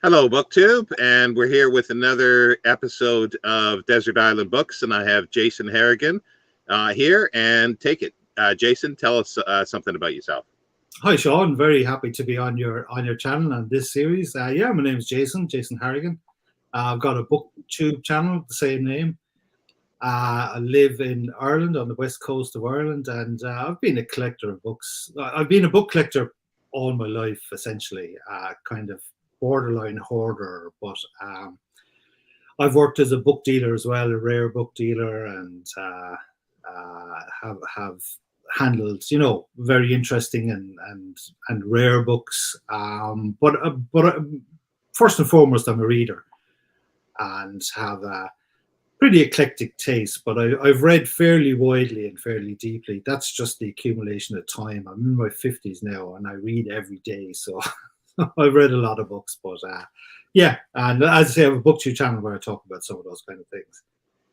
Hello, BookTube, and we're here with another episode of Desert Island Books, and I have Jason Harrigan here, and take it. Jason, tell us something about yourself. Hi, Sean. Very happy to be on your channel and this series. Yeah, my name is Jason Harrigan. I've got a BookTube channel, the same name. I live in Ireland, on the west coast of Ireland, and I've been a collector of books. I've been a book collector all my life, essentially, kind of borderline hoarder, but I've worked as a book dealer as well, a rare book dealer, and have handled, very interesting and rare books. But first and foremost, I'm a reader and have a pretty eclectic taste. But I've read fairly widely and fairly deeply. That's just the accumulation of time. I'm in my 50s now, and I read every day, so I've read a lot of books. But yeah, and as I say, I have a BookTube channel where I talk about some of those kind of things.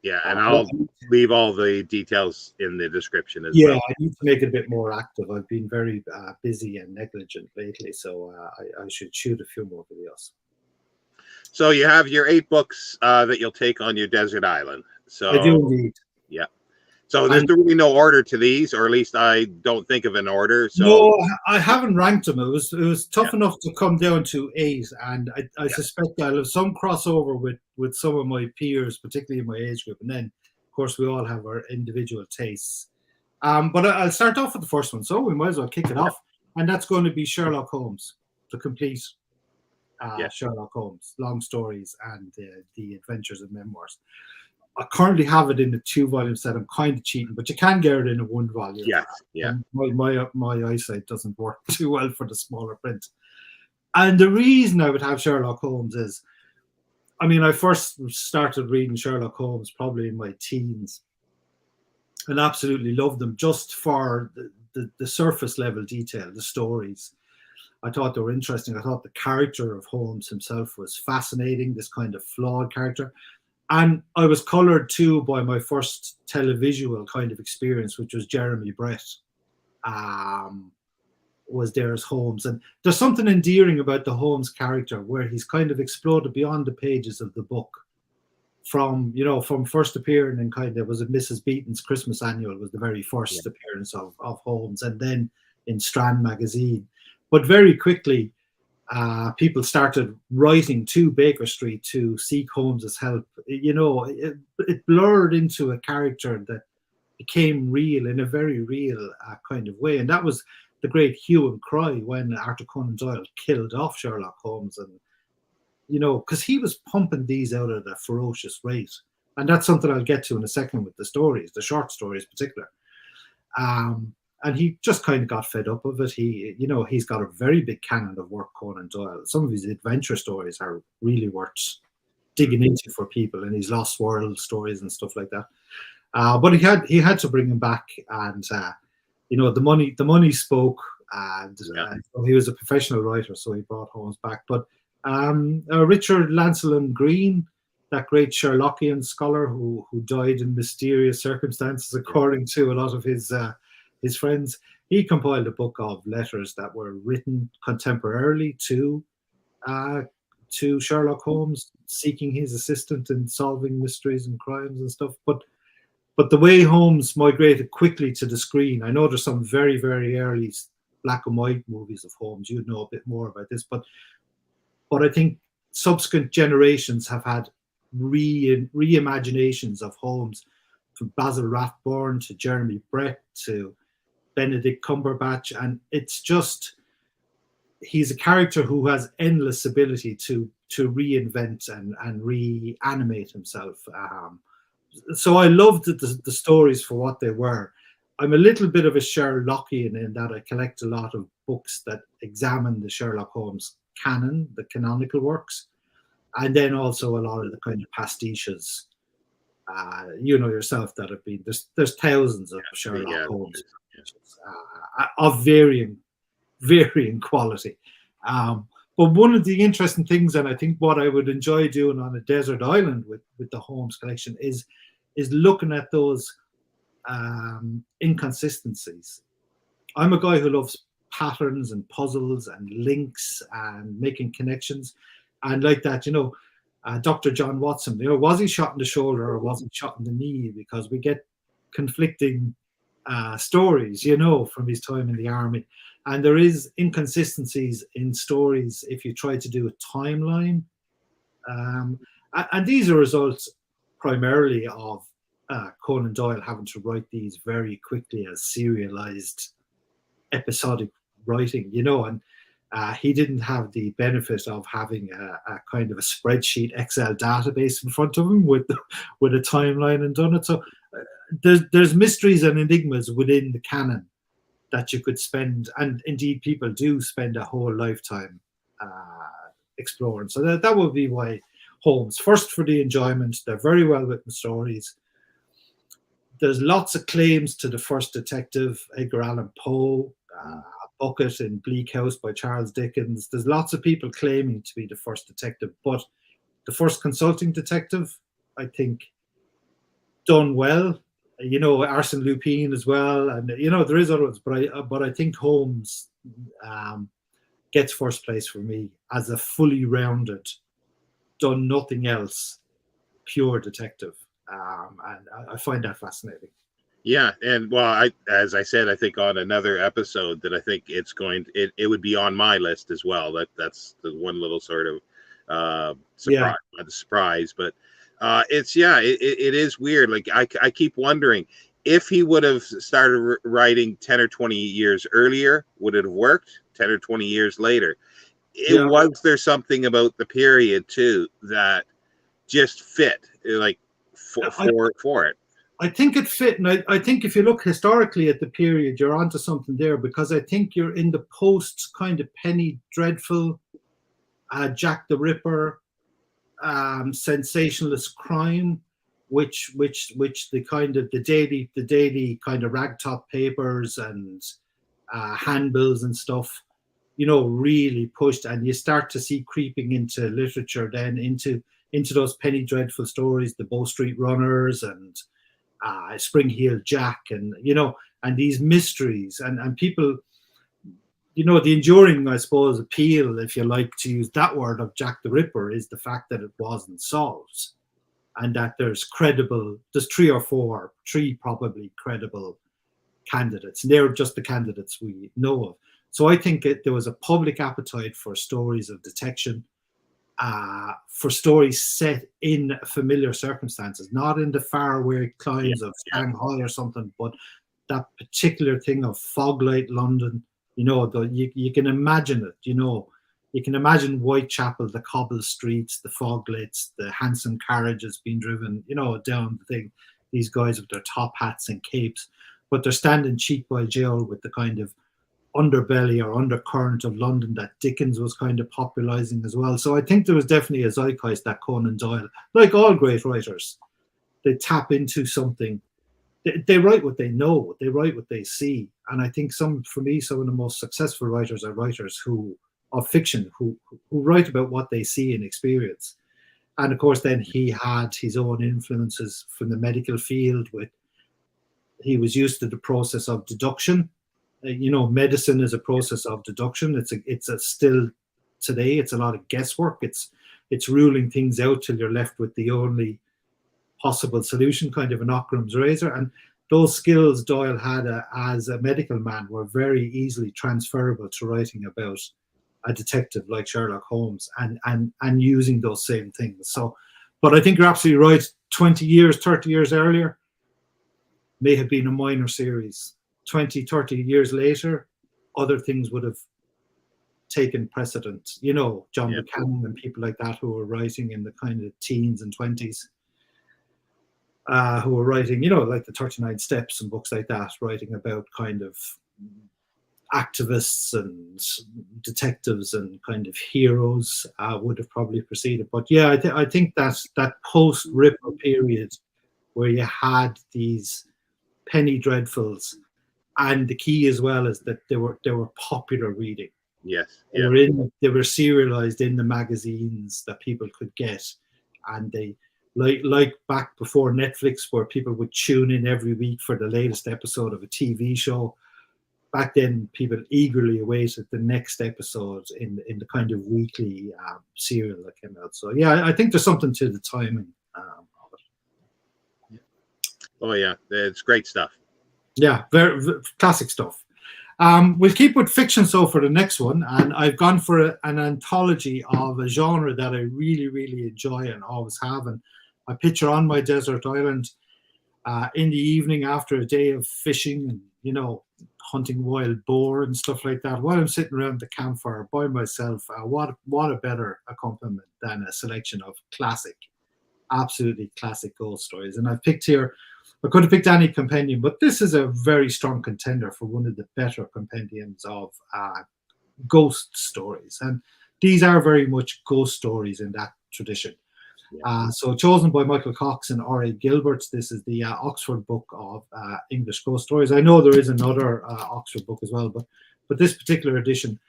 Yeah, and I'll leave all the details in the description as well. Yeah, I need to make it a bit more active. I've been very busy and negligent lately, so I should shoot a few more videos. So you have your 8 books that you'll take on your desert island. So I do indeed. Yeah. So there's really no order to these, or at least I don't think of an order. So no, I haven't ranked them. It was tough enough to come down to 8, and I suspect I'll have some crossover with some of my peers, particularly in my age group. And then, of course, we all have our individual tastes. But I'll start off with the first one, so we might as well kick it off. And that's going to be Sherlock Holmes, the complete Sherlock Holmes, long stories and the adventures and memoirs. I currently have it in a 2-volume set. I'm kind of cheating, but you can get it in a 1 volume. Yeah. My eyesight doesn't work too well for the smaller print. And the reason I would have Sherlock Holmes is, I mean, I first started reading Sherlock Holmes probably in my teens, and absolutely loved them just for the surface level detail, the stories. I thought they were interesting. I thought the character of Holmes himself was fascinating, this kind of flawed character. And I was coloured too by my first televisual kind of experience, which was Jeremy Brett was there as Holmes. And there's something endearing about the Holmes character, where he's kind of exploded beyond the pages of the book. From first appearing in kind of, was it Mrs. Beeton's Christmas Annual was the very first appearance of Holmes, and then in Strand magazine. But very quickly, people started writing to Baker Street to seek Holmes's help. It blurred into a character that became real in a very real kind of way. And that was the great hue and cry when Arthur Conan Doyle killed off Sherlock Holmes. And, because he was pumping these out at a ferocious rate. And that's something I'll get to in a second with the stories, the short stories in particular. And he just kind of got fed up of it. He's got a very big canon of work, Conan Doyle. Some of his adventure stories are really worth digging into for people, and his Lost World stories and stuff like that. But he had to bring him back, and the money spoke, and so he was a professional writer, so he brought Holmes back. But Richard Lancelot Green, that great Sherlockian scholar who died in mysterious circumstances, according to a lot of his friends, he compiled a book of letters that were written contemporarily to Sherlock Holmes, seeking his assistance in solving mysteries and crimes and stuff. But the way Holmes migrated quickly to the screen, I know there's some very, very early black and white movies of Holmes. You'd know a bit more about this, but I think subsequent generations have had reimaginations of Holmes, from Basil Rathbone to Jeremy Brett to Benedict Cumberbatch, and it's just, he's a character who has endless ability to reinvent and reanimate himself. So I loved the stories for what they were. I'm a little bit of a Sherlockian in that I collect a lot of books that examine the Sherlock Holmes canon, the canonical works, and then also a lot of the kind of pastiches. Yourself that have been, there's thousands of Sherlock Holmes of varying quality. But one of the interesting things, and I think what I would enjoy doing on a desert island with the Holmes collection is looking at those inconsistencies. I'm a guy who loves patterns and puzzles and links and making connections. And like that, Dr. John Watson, was he shot in the shoulder or was he shot in the knee? Because we get conflicting stories, from his time in the army. And there is inconsistencies in stories if you try to do a timeline. And these are results primarily of Conan Doyle having to write these very quickly as serialized episodic writing, and he didn't have the benefit of having a kind of a spreadsheet Excel database in front of him with a timeline and done it. So there's mysteries and enigmas within the canon that you could spend, and indeed people do spend a whole lifetime exploring. So that would be why Holmes, first for the enjoyment. They're very well written stories. There's lots of claims to the first detective, Edgar Allan Poe, Bucket in Bleak House by Charles Dickens. There's lots of people claiming to be the first detective, but the first consulting detective, I think, done well. Arsène Lupin as well, and there is other ones, but I think Holmes gets first place for me as a fully rounded, done nothing else, pure detective, and I find that fascinating. Yeah, and as I said, I think on another episode that I think it would be on my list as well. That's the one little sort of surprise, not a surprise, but it is weird. Like I keep wondering if he would have started writing 10 or 20 years earlier, would it have worked? 10 or 20 years later, was there something about the period too that just fit, like for it? I think it fit, and I think if you look historically at the period, you're onto something there, because I think you're in the post kind of Penny Dreadful, Jack the Ripper, sensationalist crime, which the kind of the daily kind of ragtop papers and handbills and stuff, really pushed, and you start to see creeping into literature then into those Penny Dreadful stories, the Bow Street Runners and Spring Heel Jack, and and these mysteries and people, the enduring, I suppose, appeal, if you like to use that word, of Jack the Ripper is the fact that it wasn't solved, and that there's three probably credible candidates, and they're just the candidates we know of. So I think there was a public appetite for stories of detection, for stories set in familiar circumstances, not in the faraway climes of Shanghai or something, but that particular thing of Foglight London. You can imagine it. You can imagine Whitechapel, the cobble streets, the foglights, the hansom carriages being driven, down the thing. These guys with their top hats and capes, but they're standing cheek by jowl with the kind of underbelly or undercurrent of London that Dickens was kind of popularizing as well. So I think there was definitely a zeitgeist that Conan Doyle, like all great writers, they tap into something. They write what they know, they write what they see. And I think for me, some of the most successful writers are writers of fiction who write about what they see and experience. And of course, then he had his own influences from the medical field. He was used to the process of deduction. Medicine is a process of deduction. It's still today. It's a lot of guesswork. It's ruling things out till you're left with the only possible solution, kind of an Occam's razor. And those skills Doyle had as a medical man were very easily transferable to writing about a detective like Sherlock Holmes and using those same things. So, but I think you're absolutely right. 20 years, 30 years earlier may have been a minor series. 20, 30 years later, other things would have taken precedent. John Buchanan and people like that who were writing in the kind of teens and 20s, who were writing, like the 39 Steps and books like that, writing about kind of activists and detectives and kind of heroes, would have probably preceded. But yeah, I think that post-Ripper period where you had these penny dreadfuls, and the key as well is that they were popular reading. Yes, they were serialized in the magazines that people could get, and they like back before Netflix, where people would tune in every week for the latest episode of a TV show. back then people eagerly awaited the next episode in the kind of weekly serial that came out. So yeah, I think there's something to the timing of it. Oh yeah, it's great stuff. Yeah, very classic stuff. We'll keep with fiction so for the next one, and I've gone for an anthology of a genre that I really, really enjoy and always have. And I picture on my desert island in the evening after a day of fishing and, you know, hunting wild boar and stuff like that, while I'm sitting around the campfire by myself. What a better accompaniment than a selection of classic, absolutely classic ghost stories. And I've picked here, I could have picked any compendium, but this is a very strong contender for one of the better compendiums of ghost stories. And these are very much ghost stories in that tradition. So chosen by Michael Cox and R.A. Gilbert. This is the Oxford book of English ghost stories. I know there is another Oxford book as well, but this particular edition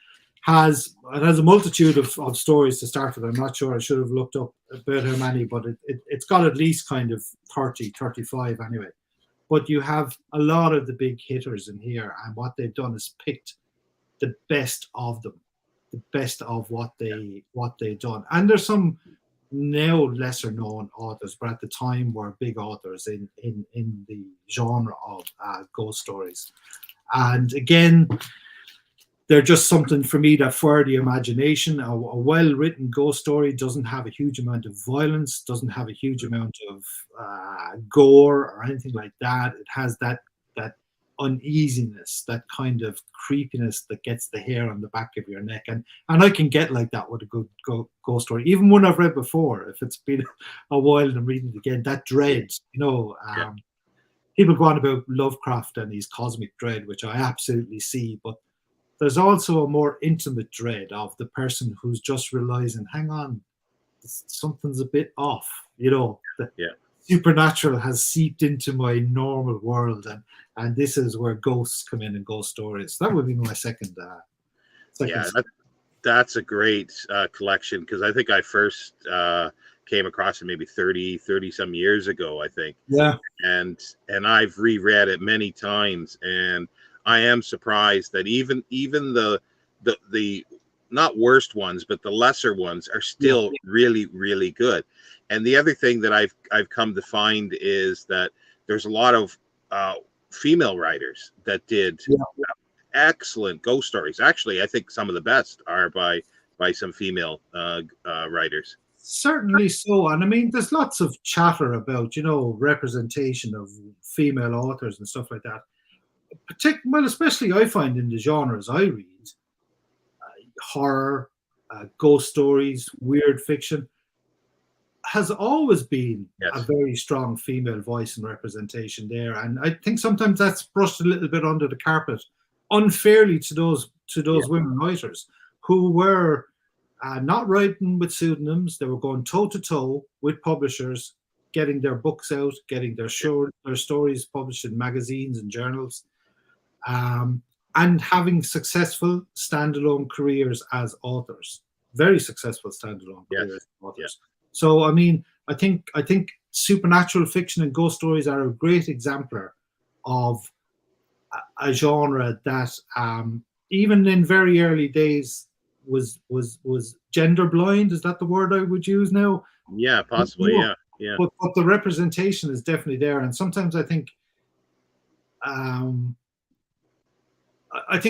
has a multitude of stories to start with. I'm not sure, I should have looked up about how many, but it's got at least kind of 30, 35 anyway. But you have a lot of the big hitters in here, and what they've done is picked the best of them, the best of what they've done. And there's some now lesser known authors, but at the time were big authors in the genre of ghost stories. And again, they're just something for me that fire the imagination. A well-written ghost story doesn't have a huge amount of violence, doesn't have a huge amount of gore or anything like that. It has that uneasiness, that kind of creepiness that gets the hair on the back of your neck. And I can get like that with a good ghost story. Even one I've read before, if it's been a while and I'm reading it again, that dread, you know, people go on about Lovecraft and his cosmic dread, which I absolutely see, but there's also a more intimate dread of the person who's just realizing, hang on, something's a bit off, you know. The supernatural has seeped into my normal world, and this is where ghosts come in and ghost stories. That would be my second. That's a great collection, because I think I first came across it maybe 30 some years ago, I think. Yeah. And I've reread it many times, and I am surprised that even the not worst ones, but the lesser ones are still really, really good. And the other thing that I've come to find is that there's a lot of female writers that did excellent ghost stories. Actually, I think some of the best are by some female writers. Certainly so. And I mean, there's lots of chatter about, you know, representation of female authors and stuff like that. Well, especially I find in the genres I read, horror, ghost stories, weird fiction, has always been a very strong female voice and representation there. And I think sometimes that's brushed a little bit under the carpet unfairly to those women writers who were not writing with pseudonyms. They were going toe to toe with publishers, getting their books out, getting their stories published in magazines and journals, and having successful standalone careers as authors. Very successful standalone careers as authors. So, I mean, I think supernatural fiction and ghost stories are a great exemplar of a genre that, even in very early days, was gender blind. Is that the word I would use now? Yeah, possibly. Yeah. But the representation is definitely there, and sometimes I think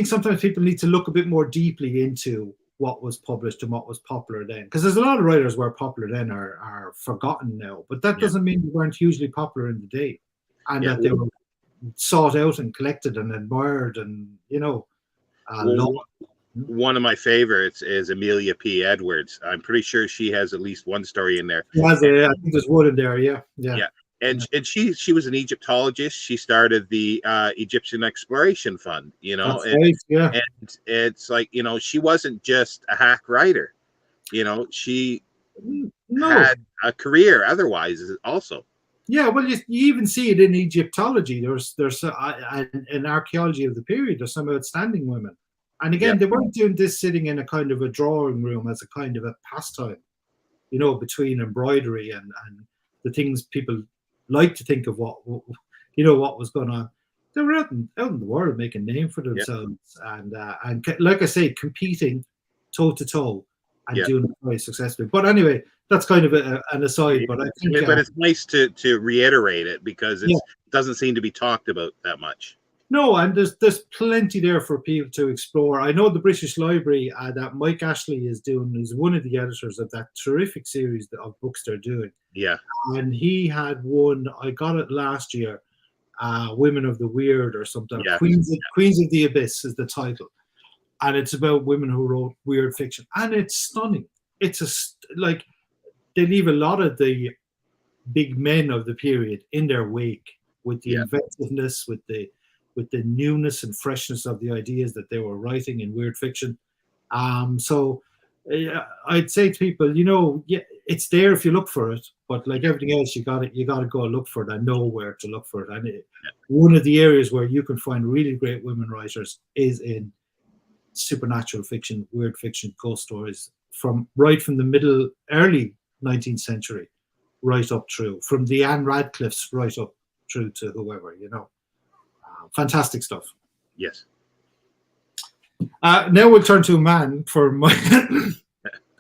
sometimes people need to look a bit more deeply into what was published and what was popular then, because there's a lot of writers who are popular then are forgotten now, but that doesn't mean they weren't hugely popular in the day, and that they were sought out and collected and admired, and, you know, loved. One of my favorites is Amelia P. Edwards. I'm pretty sure she has at least one story in there. I think there's one in there. Yeah. And she was an Egyptologist. She started the Egyptian Exploration Fund, you know. And it's like, you know, she wasn't just a hack writer, you know. She had a career otherwise also. Yeah, well, you even see it in Egyptology. There's in archaeology of the period, there's some outstanding women. And again, they weren't doing this sitting in a kind of a drawing room as a kind of a pastime, you know, between embroidery and the things people like to think of what was going on. they were out in the world making a name for themselves, and like I say, competing toe to toe and doing it very successfully. But anyway, that's kind of an aside. But I think, but it's nice to reiterate it because it doesn't seem to be talked about that much. No, and there's plenty there for people to explore. I know the British Library that Mike Ashley is doing. He's one of the editors of that terrific series of books they're doing. Yeah, and he had one. I got it last year. Women of the Weird or something. Yeah. Queens of the Abyss is the title, and it's about women who wrote weird fiction, and it's stunning. It's like they leave a lot of the big men of the period in their wake with the inventiveness, with the newness and freshness of the ideas that they were writing in weird fiction. So I'd say to people, it's there if you look for it, but like everything else, you got to go look for it and know where to look for it. And one of the areas where you can find really great women writers is in supernatural fiction, weird fiction, ghost stories, from the early 19th century, right up through, from the Anne Radcliffes right up through to whoever, fantastic stuff. Yes. Now we'll turn to a man for my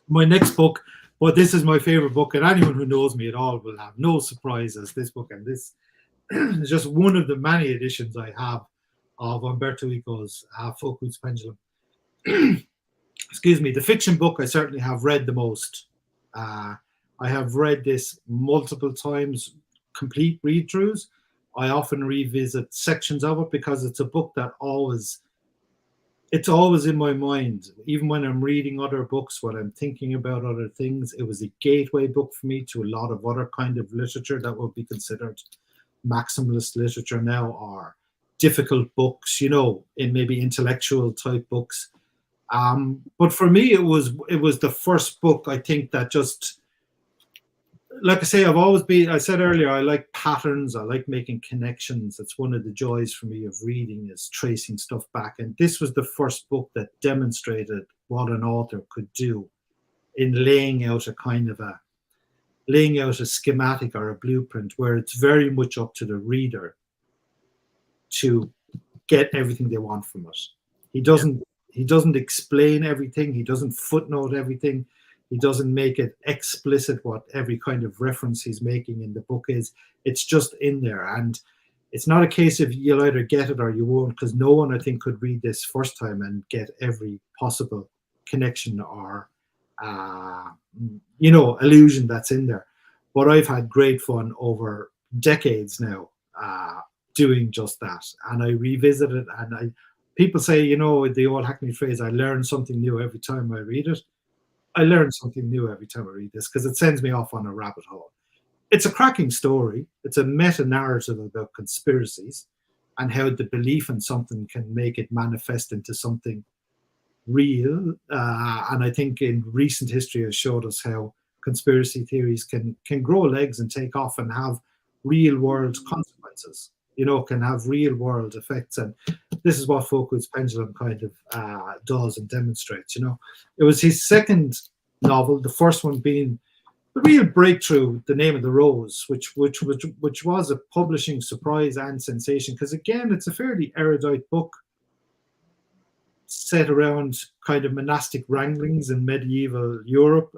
my next book, but this is my favorite book, and anyone who knows me at all will have no surprises. This book, and this is just one of the many editions I have of Umberto Eco's Foucault's Pendulum. Excuse me. The fiction book I certainly have read the most. I have read this multiple times, complete read-throughs. I often revisit sections of it because it's a book that it's always in my mind. Even when I'm reading other books, when I'm thinking about other things, it was a gateway book for me to a lot of other kind of literature that would be considered maximalist literature now, or difficult books, in maybe intellectual type books. But for me, it was the first book, I think, that just, like I say, I said earlier, I like patterns. I like making connections. It's one of the joys for me of reading, is tracing stuff back. And this was the first book that demonstrated what an author could do in laying out a schematic or a blueprint, where it's very much up to the reader to get everything they want from it. He doesn't explain everything. He doesn't footnote everything. He doesn't make it explicit what every kind of reference he's making in the book is. It's just in there. And it's not a case of you'll either get it or you won't, because no one, I think, could read this first time and get every possible connection or, allusion that's in there. But I've had great fun over decades now doing just that. And I revisit it, and people say, the old hackneyed phrase, I learn something new every time I read it. I learn something new every time I read this, because it sends me off on a rabbit hole. It's a cracking story. It's a meta-narrative about conspiracies and how the belief in something can make it manifest into something real. And I think in recent history has showed us how conspiracy theories can grow legs and take off and have real-world consequences, can have real-world effects. And this is what Foucault's Pendulum kind of does and demonstrates. It was his second novel, the first one being the real breakthrough, The Name of the Rose, which was a publishing surprise and sensation, because again, it's a fairly erudite book set around kind of monastic wranglings in medieval Europe.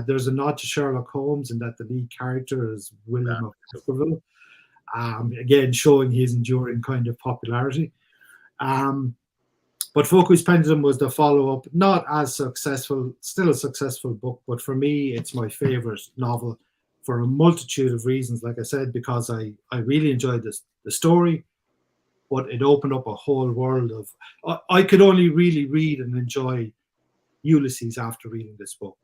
There's a nod to Sherlock Holmes in that the lead character is William of Baskerville, again showing his enduring kind of popularity. But Foucault's Pendulum was the follow-up, not as successful, still a successful book, but for me, it's my favorite novel for a multitude of reasons. Like I said, because I really enjoyed the story, but it opened up a whole world of... I could only really read and enjoy Ulysses after reading this book,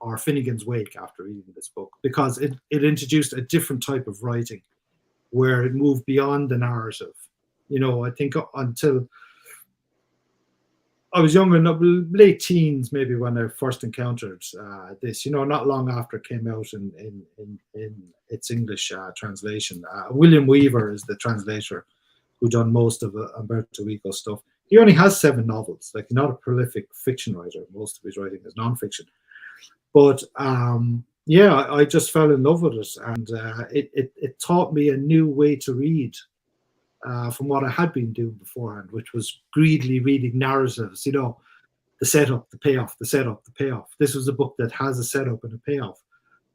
or Finnegan's Wake after reading this book, because it introduced a different type of writing where it moved beyond the narrative. I think until I was younger, late teens maybe, when I first encountered this, not long after it came out in its English translation. William Weaver is the translator who done most of Umberto Eco stuff. He only has 7 novels, like not a prolific fiction writer. Most of his writing is nonfiction. But I just fell in love with it, and it taught me a new way to read. from what I had been doing beforehand, which was greedily reading narratives, the setup, the payoff, the setup, the payoff. This was a book that has a setup and a payoff,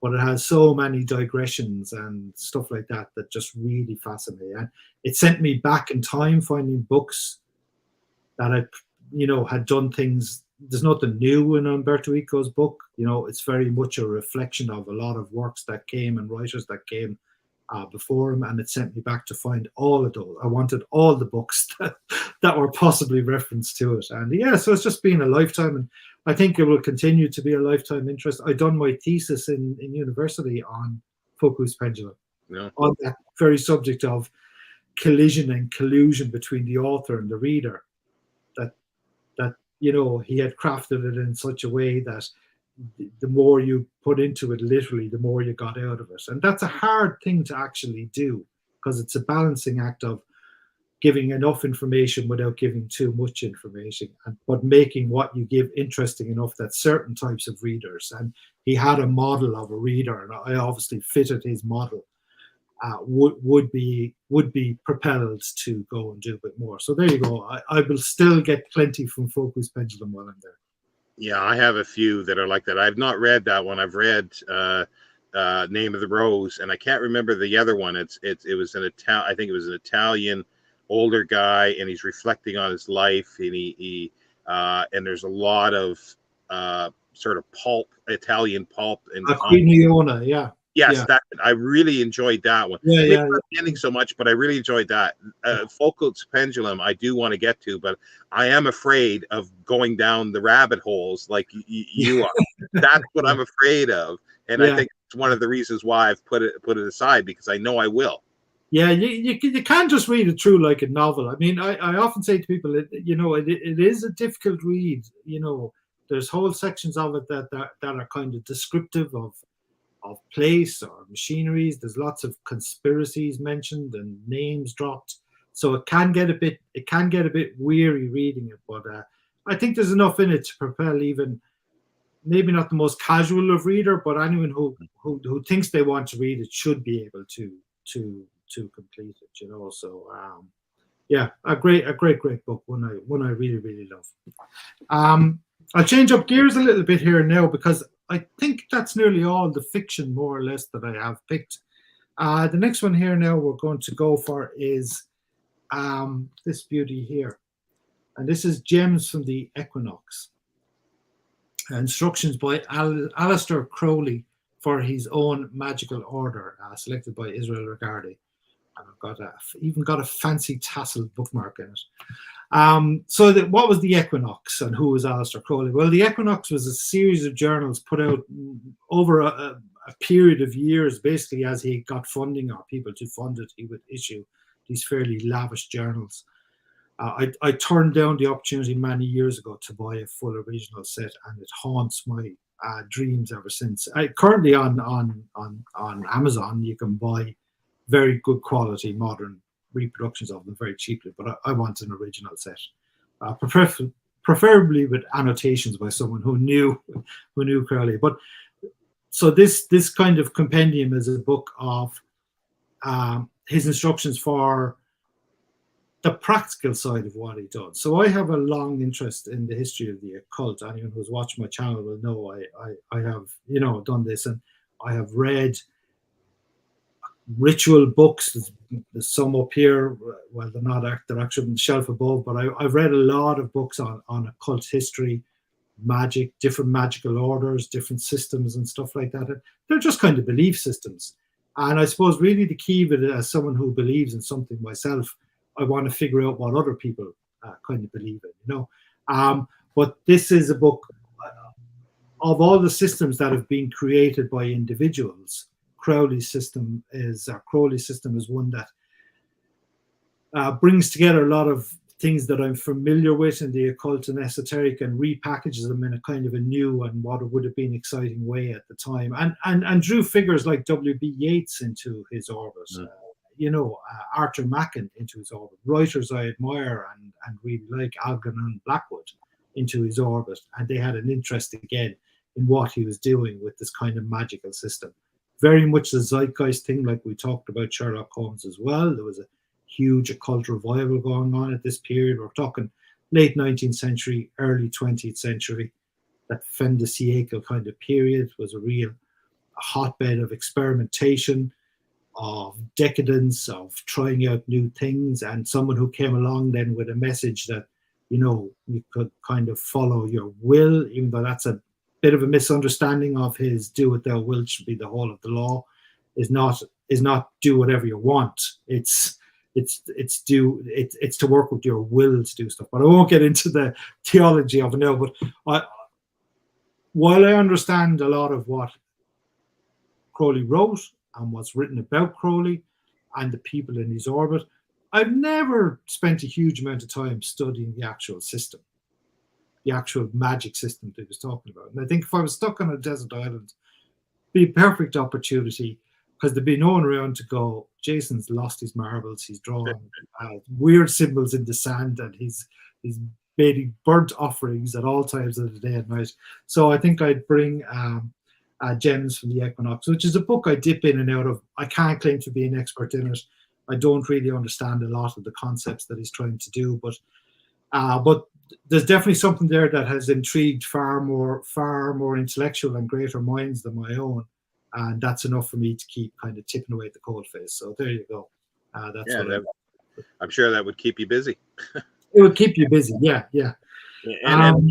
but it has so many digressions and stuff like that that just really fascinate me. And it sent me back in time, finding books that had done things. There's nothing new in Umberto Eco's book. It's very much a reflection of a lot of works that came and writers that came before him, and it sent me back to find all of those. I wanted all the books that were possibly referenced to it. And yeah, so it's just been a lifetime, and I think it will continue to be a lifetime interest. I done my thesis in university on Foucault's Pendulum, on that very subject of collision and collusion between the author and the reader, that he had crafted it in such a way that the more you put into it, literally, the more you got out of it. And that's a hard thing to actually do, because it's a balancing act of giving enough information without giving too much information, but making what you give interesting enough that certain types of readers, and he had a model of a reader, and I obviously fitted his model, would be propelled to go and do a bit more. So there you go. I will still get plenty from Foucault's Pendulum while I'm there. Yeah, I have a few that are like that. I've not read that one. I've read Name of the Rose, and I can't remember the other one. It was an Italian. I think it was an Italian older guy, and he's reflecting on his life, and he and there's a lot of sort of Italian pulp and Equinox, yeah. Yes, yeah. I really enjoyed that one. Yeah. Not the ending so much, but I really enjoyed that. Foucault's Pendulum, I do want to get to, but I am afraid of going down the rabbit holes like you are. That's what I'm afraid of, and I think it's one of the reasons why I've put it aside, because I know I will. Yeah, you can't just read it through like a novel. I mean, I often say to people, it is a difficult read. There's whole sections of it that are kind of descriptive of place or machineries. There's lots of conspiracies mentioned and names dropped, so it can get a bit weary reading it. But I think there's enough in it to propel even maybe not the most casual of reader, but anyone who thinks they want to read it should be able to complete it. So yeah, a great book. One I really, really love. I'll change up gears a little bit here now, because I think that's nearly all the fiction, more or less, that I have picked. The next one here now we're going to go for is this beauty here. And this is Gems from the Equinox. Instructions by Aleister Crowley for his own magical order, selected by Israel Regardi. And I've even got a fancy tassel bookmark in it. So what was the Equinox, and who was Aleister Crowley? Well, the Equinox was a series of journals put out over a period of years. Basically, as he got funding or people to fund it, he would issue these fairly lavish journals. I turned down the opportunity many years ago to buy a full original set, and it haunts my dreams ever since. Currently on Amazon, you can buy very good quality modern reproductions of them very cheaply, but I want an original set, preferably with annotations by someone who knew Crowley. But so this kind of compendium is a book of his instructions for the practical side of what he does. So I have a long interest in the history of the occult. Anyone who's watched my channel will know I have done this, and I have read ritual books. There's some up here. Well, they're not. They're actually on the shelf above. But I've read a lot of books on occult history, magic, different magical orders, different systems, and stuff like that. They're just kind of belief systems. And I suppose really the key of it, as someone who believes in something myself, I want to figure out what other people kind of believe in. But this is a book of all the systems that have been created by individuals. Crowley's system is one that brings together a lot of things that I'm familiar with in the occult and esoteric, and repackages them in a kind of a new and what would have been exciting way at the time, and drew figures like W.B. Yeats into his orbit, Arthur Machen into his orbit, writers I admire and really like, Algernon Blackwood, into his orbit, and they had an interest again in what he was doing with this kind of magical system. Very much the zeitgeist thing, like we talked about Sherlock Holmes as well. There was a huge occult revival going on at this period. We're talking late 19th century, early 20th century. That fin de siècle kind of period was a real hotbed of experimentation, of decadence, of trying out new things, and someone who came along then with a message that, you know, you could kind of follow your will, even though that's a bit of a misunderstanding of his "do what thou wilt should be the whole of the law," is not do whatever you want. It's to work with your will to do stuff. But I won't get into the theology of it now. But while I understand a lot of what Crowley wrote and what's written about Crowley and the people in his orbit, I've never spent a huge amount of time studying the actual system, the actual magic system that he was talking about. And I think if I was stuck on a desert island, it'd be a perfect opportunity, because there'd be no one around to go, Jason's lost his marbles, he's drawn weird symbols in the sand, and he's making burnt offerings at all times of the day and night. So I think I'd bring Gems from the Equinox, which is a book I dip in and out of. I can't claim to be an expert in it. I don't really understand a lot of the concepts that he's trying to do, but there's definitely something there that has intrigued far more intellectual and greater minds than my own, and that's enough for me to keep kind of tipping away at the cold face. So there you go. I'm sure that would keep you busy. It would keep you busy. Yeah. And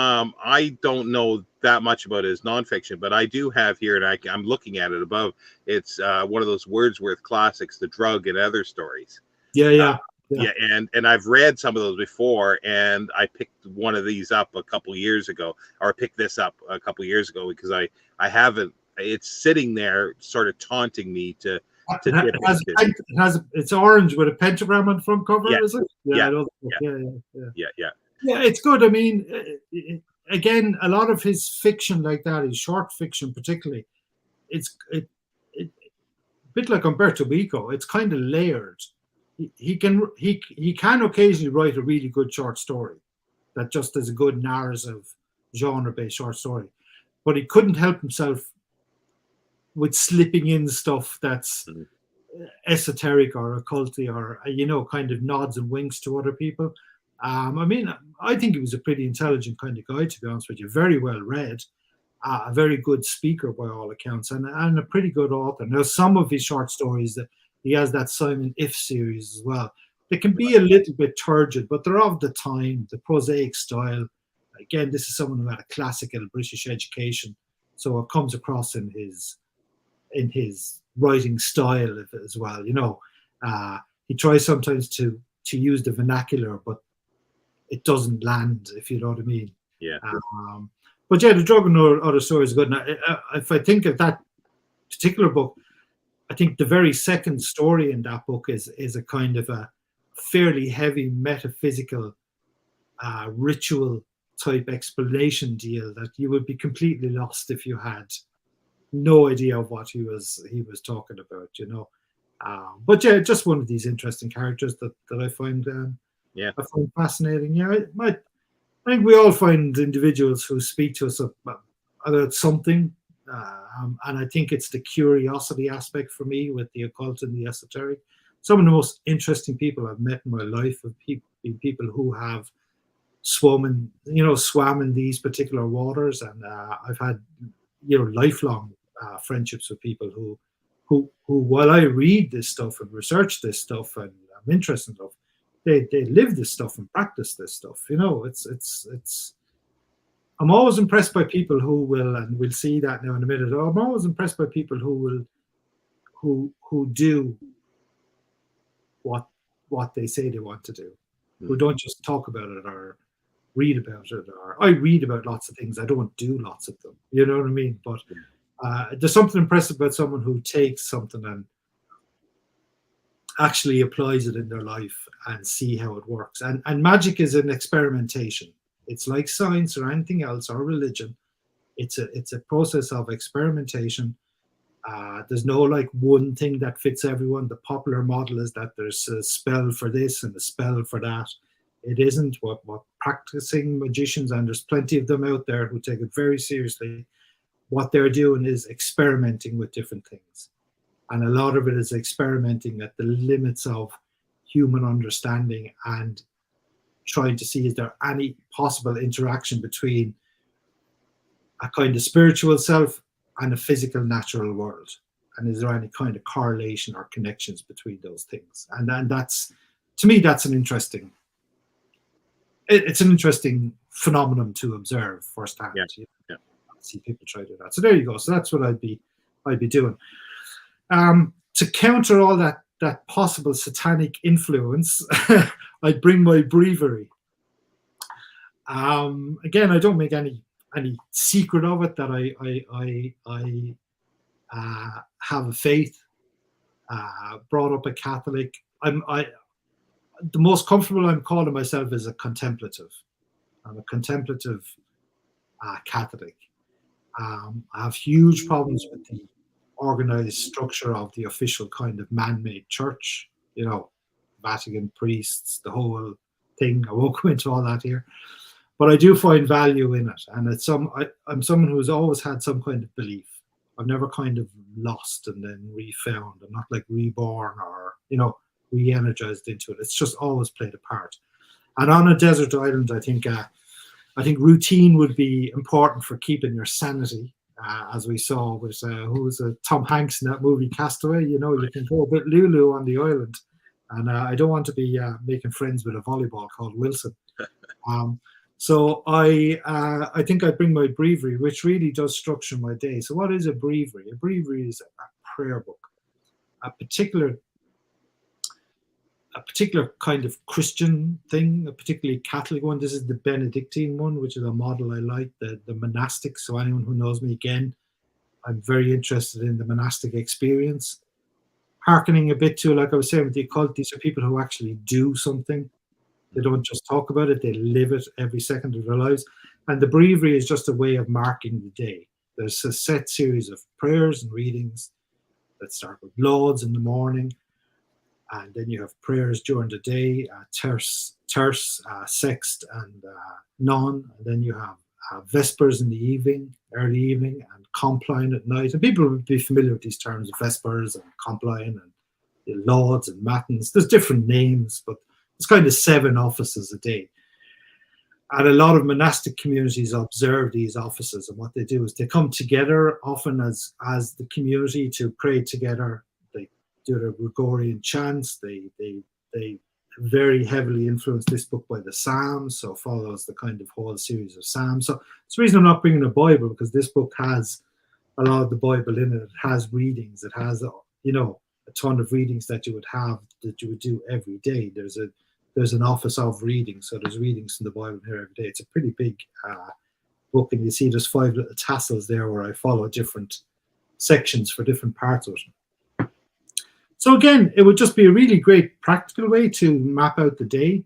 I don't know that much about his nonfiction, but I do have here, and I'm looking at it above. It's one of those Wordsworth classics, The Drug and Other Stories. Yeah. And I've read some of those before, and I picked one of these up a couple years ago, or picked this up a couple years ago, because I haven't. It's sitting there, sort of taunting me to. It's orange with a pentagram on the front cover, is it? Yeah. It's good. I mean, again, a lot of his fiction like that, his short fiction particularly, it's a bit like Umberto Eco. It's kind of layered. He can occasionally write a really good short story that just is a good narrative, genre-based short story, but he couldn't help himself with slipping in stuff that's esoteric or occulty, or kind of nods and winks to other people. I mean, I think he was a pretty intelligent kind of guy, to be honest with you. Very well read, a very good speaker by all accounts, and a pretty good author. Now, some of his short stories, that he has that Simon If series as well. They can be a little bit turgid, but they're of the time, the prosaic style. Again, this is someone who had a classical British education, so it comes across in his writing style as well. He tries sometimes to use the vernacular, but it doesn't land, if you know what I mean. Yeah. But yeah, The Drug and Other Stories is good. Now, if I think of that particular book, I think the very second story in that book is a kind of a fairly heavy metaphysical ritual type explanation deal that you would be completely lost if you had no idea of what he was talking about, but yeah, just one of these interesting characters that I find I find fascinating. I think we all find individuals who speak to us about something, and I think it's the curiosity aspect for me with the occult and the esoteric. Some of the most interesting people I've met in my life have been people who have swam in these particular waters, and I've had lifelong friendships with people who while I read this stuff and research this stuff and I'm interested in stuff, they live this stuff and practice this stuff. It's I'm always impressed by people who will, and we'll see that now in a minute. I'm always impressed by people who do what they say they want to do, who don't just talk about it or read about it. Or I read about lots of things, I don't do lots of them. You know what I mean? But there's something impressive about someone who takes something and actually applies it in their life and see how it works. And magic is an experimentation. It's like science or anything else, or religion. It's a process of experimentation. There's no like one thing that fits everyone. The popular model is that there's a spell for this and a spell for that. It isn't. What practicing magicians, and there's plenty of them out there who take it very seriously, what they're doing is experimenting with different things. And a lot of it is experimenting at the limits of human understanding and trying to see is there any possible interaction between a kind of spiritual self and a physical natural world, and is there any kind of correlation or connections between those things? And that's, to me, that's an interesting, it's an interesting phenomenon to observe firsthand. Yeah. Yeah. See people try to do that. So there you go. So that's what I'd be doing. To counter all that possible satanic influence, I'd bring my breviary. Again, I don't make any secret of it that I have a faith. Brought up a Catholic. The most comfortable I'm calling myself is a contemplative. I'm a contemplative Catholic. I have huge problems with the organized structure of the official kind of man-made church, Vatican priests, the whole thing. I won't go into all that here, but I do find value in it. And I'm someone who's always had some kind of belief. I've never kind of lost and then refound. I'm not like reborn or, re-energized into it. It's just always played a part. And on a desert island, I think routine would be important for keeping your sanity, as we saw with who was Tom Hanks in that movie Castaway. You can go a bit Lulu on the island, and I don't want to be making friends with a volleyball called Wilson. So I think I bring my breviary, which really does structure my day. So what is a breviary? A breviary is a prayer book, a particular kind of Christian thing, a particularly Catholic one. This is the Benedictine one, which is a model I like, the monastic. So anyone who knows me, again, I'm very interested in the monastic experience. Harkening a bit to, like I was saying with the occult, these are people who actually do something. They don't just talk about it, they live it every second of their lives. And the breviary is just a way of marking the day. There's a set series of prayers and readings that start with lauds in the morning. And then you have prayers during the day, terce, sext, and non. And then you have vespers in the evening, early evening, and compline at night. And people would be familiar with these terms, vespers and compline and lauds and matins. There's different names, but it's kind of 7 offices a day. And a lot of monastic communities observe these offices. And what they do is they come together often as the community to pray together. Do their Gregorian chants. They very heavily influence this book by the Psalms, so follows the kind of whole series of Psalms. So it's the reason I'm not bringing a Bible, because this book has a lot of the Bible in it. It has readings. It has a ton of readings that you would do every day. There's an office of reading, so there's readings from the Bible here every day. It's a pretty big book, and you see there's 5 little tassels there where I follow different sections for different parts of it. So again, it would just be a really great practical way to map out the day.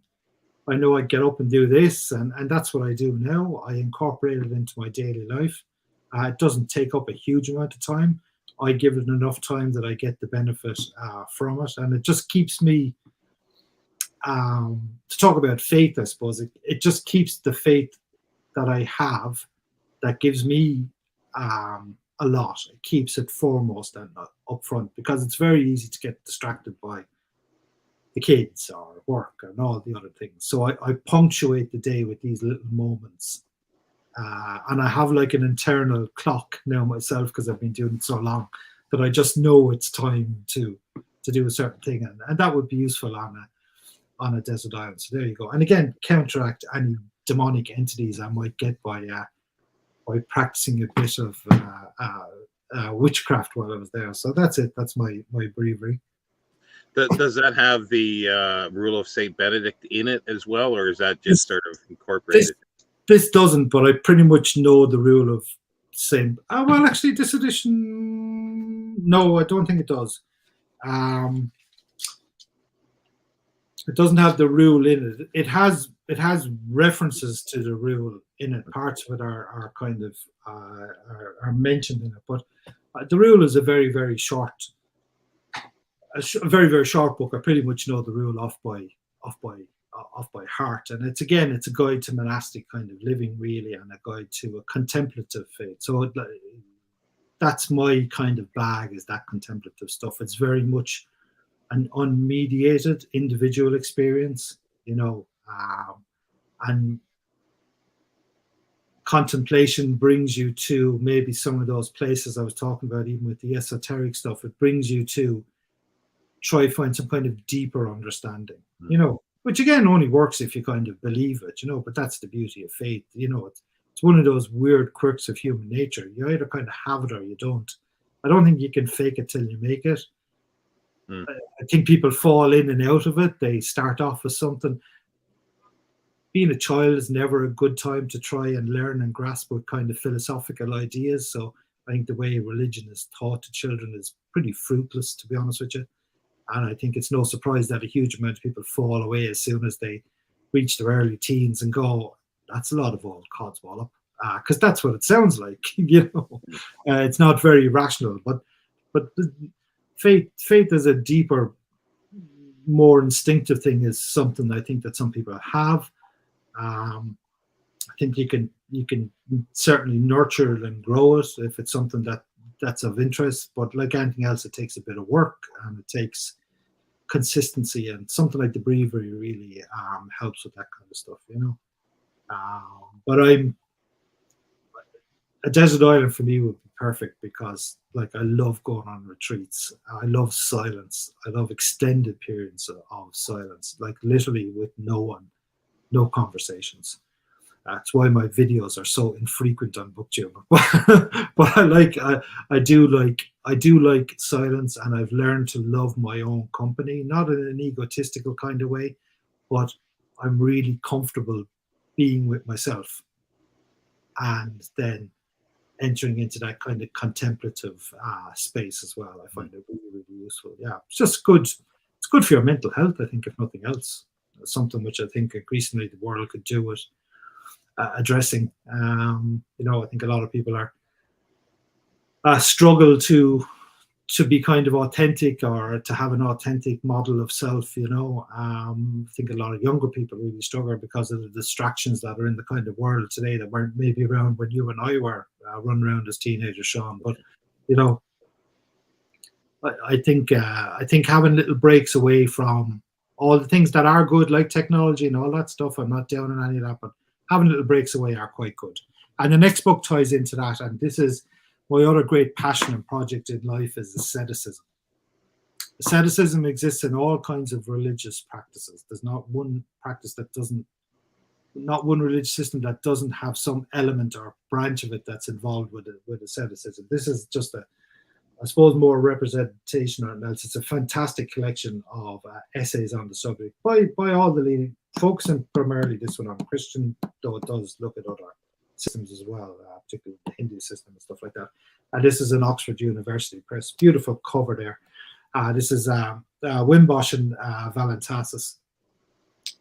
I know I get up and do this, and that's what I do now. I incorporate it into my daily life. It doesn't take up a huge amount of time. I give it enough time that I get the benefit from it, and it just keeps me, to talk about faith, I suppose, it just keeps the faith that I have that gives me a lot. It keeps it foremost and up front, because it's very easy to get distracted by the kids or work and all the other things. So I punctuate the day with these little moments. And I have like an internal clock now myself, because I've been doing it so long, that I just know it's time to do a certain thing. And that would be useful on a desert island. So there you go. And again, counteract any demonic entities I might get by practicing a bit of witchcraft while I was there. So that's it. That's my breviary. Does that have the rule of Saint Benedict in it as well, or is that just sort of incorporated? This doesn't, but I pretty much know the rule of Saint. Well, actually, this edition, no, I don't think it does. It doesn't have the rule in it. It has references to the rule in it. Parts of it are kind of are mentioned in it, but the rule is a very, very short, very, very short book. I pretty much know the rule off by heart, and it's a guide to monastic kind of living, really, and a guide to a contemplative faith. So that's my kind of bag, is that contemplative stuff. It's very much an unmediated individual experience, and contemplation brings you to maybe some of those places I was talking about, even with the esoteric stuff. It brings you to try find some kind of deeper understanding, which again only works if you kind of believe it, but that's the beauty of faith. It's one of those weird quirks of human nature. You either kind of have it or you don't. I don't think you can fake it till you make it. I think people fall in and out of it. They start off with something. Being a child is never a good time to try and learn and grasp with kind of philosophical ideas. So I think the way religion is taught to children is pretty fruitless, to be honest with you. And I think it's no surprise that a huge amount of people fall away as soon as they reach their early teens and go, that's a lot of old codswallop. Because that's what it sounds like, It's not very rational. But faith is a deeper, more instinctive thing, is something I think that some people have. I think you can certainly nurture it and grow it if it's something that's of interest, but like anything else, it takes a bit of work and it takes consistency, and something like the breviary really helps with that kind of stuff, but a desert island for me would be perfect, because like I love going on retreats. I love silence. I love extended periods of silence, like literally with no one, no conversations. That's why my videos are so infrequent on BookTube. But I do like silence, and I've learned to love my own company, not in an egotistical kind of way, but I'm really comfortable being with myself, and then entering into that kind of contemplative space as well. I find it really, really useful. Yeah, it's just good. It's good for your mental health, I think, if nothing else. It's something which I think increasingly the world could do with addressing. I think a lot of people are struggle to be kind of authentic, or to have an authentic model of self. I think a lot of younger people really struggle because of the distractions that are in the kind of world today that weren't maybe around when you and I were running around as teenagers, Sean. But I think having little breaks away from all the things that are good, like technology and all that stuff, I'm not down on any of that, but having little breaks away are quite good. And the next book ties into that, and this is my other great passion and project in life, is asceticism. Asceticism exists in all kinds of religious practices. There's not one religious system that doesn't have some element or branch of it that's involved with asceticism. This is just I suppose, more representation, or else it's a fantastic collection of essays on the subject by all the leading, focusing primarily this one on Christian, though it does look at other systems as well, particularly the Hindu system and stuff like that. And this is an Oxford University Press. Beautiful cover there. This is Wimbosh and Valentassis,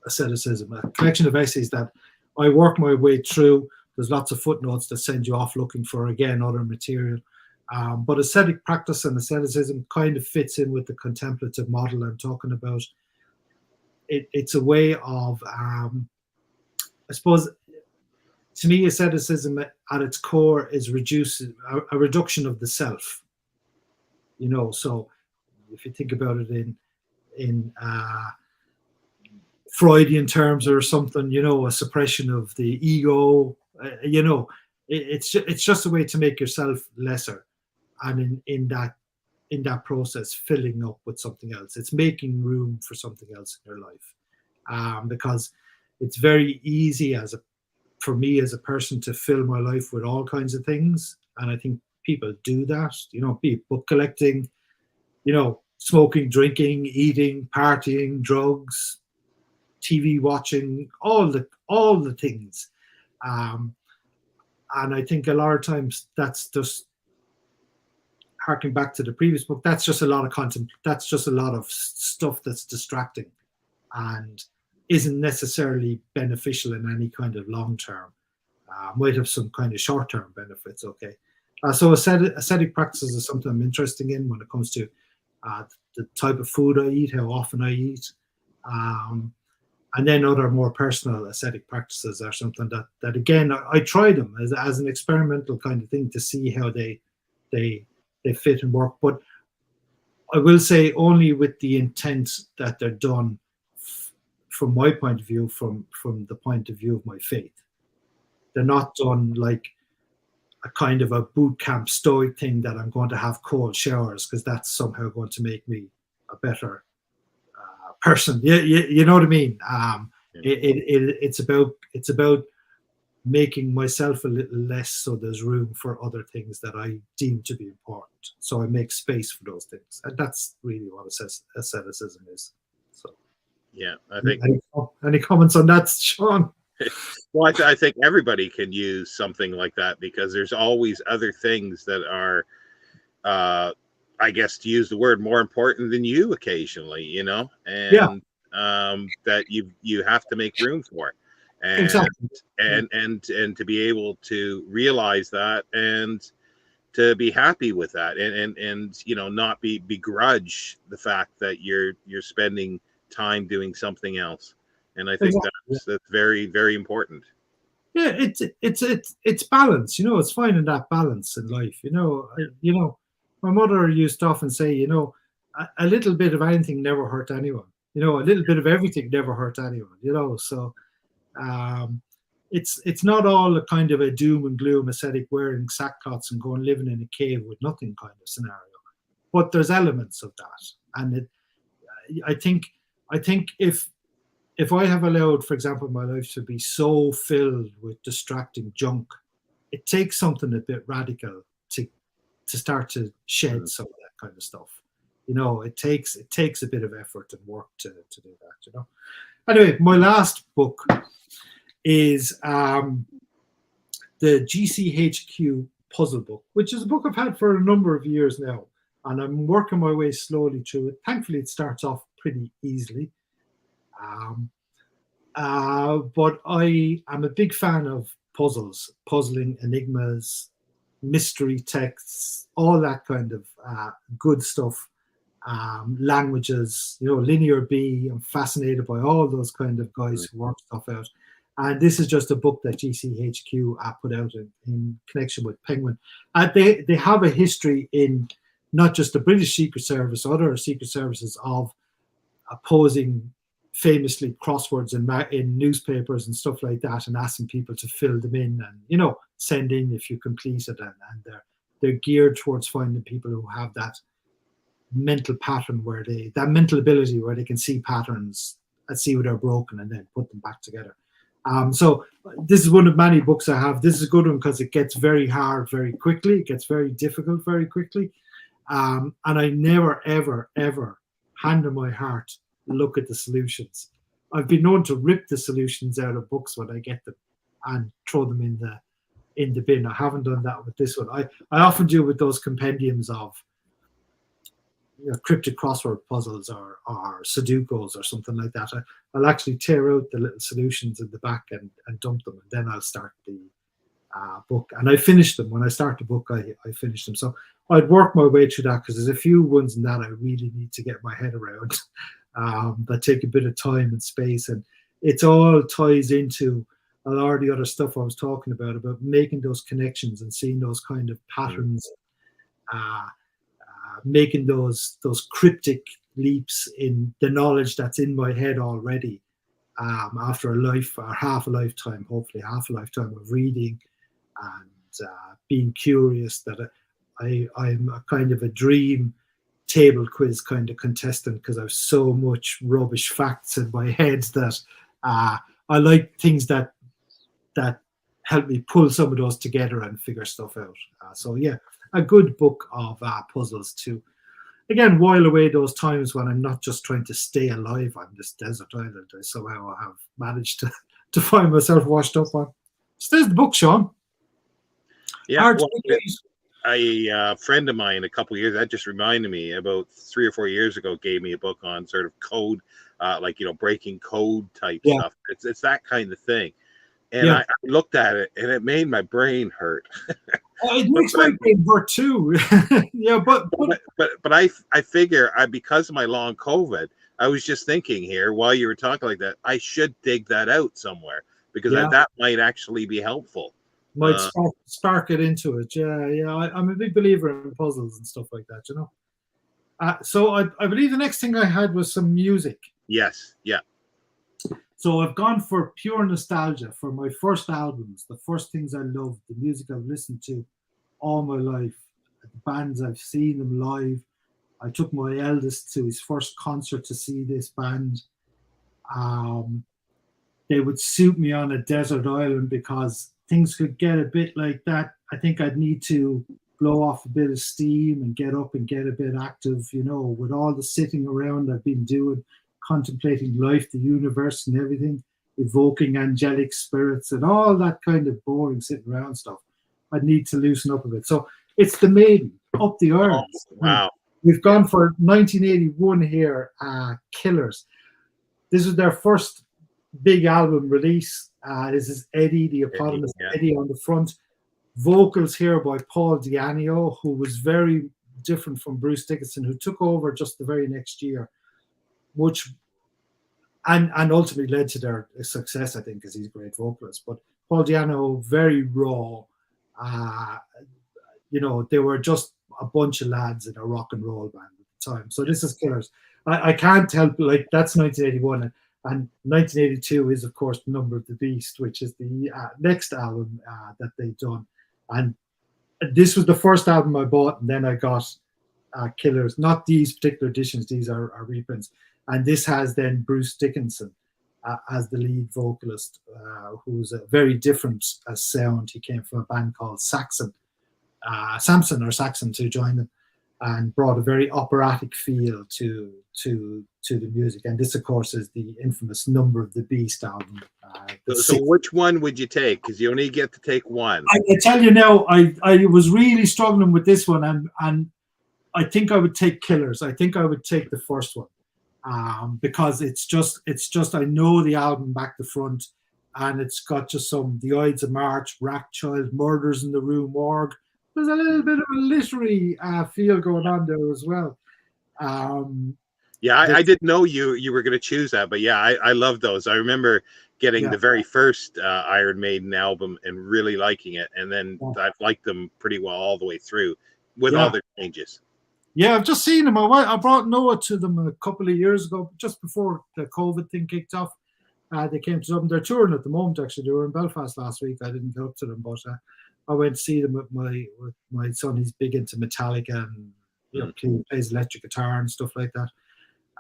Asceticism, a collection of essays that I work my way through. There's lots of footnotes that send you off looking for, again, other material. But ascetic practice and asceticism kind of fits in with the contemplative model I'm talking about. It's a way of, I suppose, to me, asceticism at its core is a reduction of the self. So if you think about it in Freudian terms or something, a suppression of the ego, it's just a way to make yourself lesser. And in that process, filling up with something else. It's making room for something else in your life, because it's very easy for me as a person to fill my life with all kinds of things, and I think people do that. Be it book collecting, smoking, drinking, eating, partying, drugs, TV watching, all the things, and I think a lot of times that's just, harking back to the previous book, that's just a lot of content. That's just a lot of stuff that's distracting and isn't necessarily beneficial in any kind of long term. Might have some kind of short term benefits. Okay, so ascetic practices is something I'm interested in when it comes to the type of food I eat, how often I eat, and then other more personal ascetic practices are something that again I try them as an experimental kind of thing to see how they fit and work. But I will say only with the intent that they're done, from my point of view, from the point of view of my faith. They're not done like a kind of a boot camp stoic thing that I'm going to have cold showers because that's somehow going to make me a better person. You know what I mean? It's about making myself a little less so there's room for other things that I deem to be important. So I make space for those things. And that's really what asceticism is. So yeah, I think any comments on that, Sean? Well, I think everybody can use something like that because there's always other things that are, I guess, to use the word, more important than you occasionally, you know, and that you have to make room for, and Exactly. and to be able to realize that and to be happy with that, and you know, not begrudge the fact that you're spending time doing something else. And I think that's very, very important. Yeah, it's balance. You know, it's finding that balance in life. You know, my mother used to often say, you know, a little bit of anything never hurt anyone. You know, a little bit of everything never hurt anyone. You know, so it's not all a kind of a doom and gloom ascetic wearing sackcloths and going living in a cave with nothing kind of scenario. But there's elements of that, and I think if I have allowed, for example, my life to be so filled with distracting junk, it takes something a bit radical to start to shed some of that kind of stuff. You know, it takes a bit of effort and work to do that. You know. Anyway, my last book is the GCHQ puzzle book, which is a book I've had for a number of years now, and I'm working my way slowly through it. Thankfully, it starts off pretty easily. But I am a big fan of puzzles, puzzling, enigmas, mystery texts, all that kind of good stuff. Languages, you know, Linear B. I'm fascinated by all those kind of guys who work stuff out. And this is just a book that GCHQ put out in connection with Penguin. They have a history in not just the British Secret Service, other secret services of posing famously crosswords in newspapers and stuff like that, and asking people to fill them in, and you know, send in if you complete it, and they're geared towards finding people who have that mental pattern that mental ability where they can see patterns and see where they're broken and then put them back together. So this is one of many books I have. This is a good one because it gets very hard very quickly. It gets very difficult very quickly. And I never, ever, ever, hand on my heart, look at the solutions. I've been known to rip the solutions out of books when I get them and throw them in the bin. I haven't done that with this one. I often do with those compendiums of, you know, cryptic crossword puzzles or Sudokus or something like that. I'll actually tear out the little solutions in the back and dump them, and then I'll start the book. And I finish them. When I start the book, I finish them. So I'd work my way through that because there's a few ones in that I really need to get my head around that take a bit of time and space. And it all ties into a lot of the other stuff I was talking about making those connections and seeing those kind of patterns, making those cryptic leaps in the knowledge that's in my head already after a life or half a lifetime, hopefully half a lifetime of reading and being curious, that I'm a kind of a dream table quiz kind of contestant because I've so much rubbish facts in my head that I like things that help me pull some of those together and figure stuff out. So yeah, a good book of puzzles to, again, while away those times when I'm not just trying to stay alive on this desert island I somehow have managed to find myself washed up on. So there's the book, Sean. Yeah, a friend of mine a couple of years, that just reminded me, about 3 or 4 years ago, gave me a book on sort of code, like, you know, breaking code type stuff. It's that kind of thing. And I looked at it and it made my brain hurt. It makes my brain hurt too. Yeah, but I figure because of my long COVID, I was just thinking here while you were talking like that, I should dig that out somewhere because that might actually be helpful. Might spark it into it. Yeah. I'm a big believer in puzzles and stuff like that, you know. So I believe the next thing I had was some music. Yes, yeah. So I've gone for pure nostalgia for my first albums, the first things I loved, the music I've listened to all my life, the bands I've seen them live. I took my eldest to his first concert to see this band. They would suit me on a desert island because things could get a bit like that. I think I'd need to blow off a bit of steam and get up and get a bit active, with all the sitting around I've been doing, contemplating life, the universe, and everything, evoking angelic spirits and all that kind of boring sitting around stuff. I'd need to loosen up a bit. So it's the Maiden, Up the Iron. Oh, wow. We've gone for 1981 here, Killers. This is their first big album release. This is Eddie, the eponymous Eddie on the front. Vocals here by Paul Di'Anio, who was very different from Bruce Dickinson, who took over just the very next year, which and ultimately led to their success, I think, because he's a great vocalist. But Paul Di'Anio, very raw. They were just a bunch of lads in a rock and roll band at the time. So this is Killers. I can't help, like, that's 1981. And 1982 is, of course, The Number of the Beast, which is the next album that they've done. And this was the first album I bought, and then I got Killers. Not these particular editions, these are reprints. And this has then Bruce Dickinson as the lead vocalist, who's a very different sound. He came from a band called Samson to join them, and brought a very operatic feel to the music. And this, of course, is the infamous Number of the Beast album. So which one would you take? Because you only get to take one. I tell you now, I was really struggling with this one, and I think I would take Killers. I think I would take the first one, because it's just I know the album back to front, and it's got just The Ides of March, Rack Child, Murders in the Rue Morgue. There's a little bit of a literary feel going on there as well. I didn't know you were going to choose that, but yeah, I love those. I remember getting the very first Iron Maiden album and really liking it, and then I've liked them pretty well all the way through with all their changes. Yeah, I've just seen them. I brought Noah to them a couple of years ago, just before the COVID thing kicked off. They came to Dublin. They're touring at the moment, actually. They were in Belfast last week. I didn't get up to them, but I went to see them with my son. He's big into Metallica and plays electric guitar and stuff like that.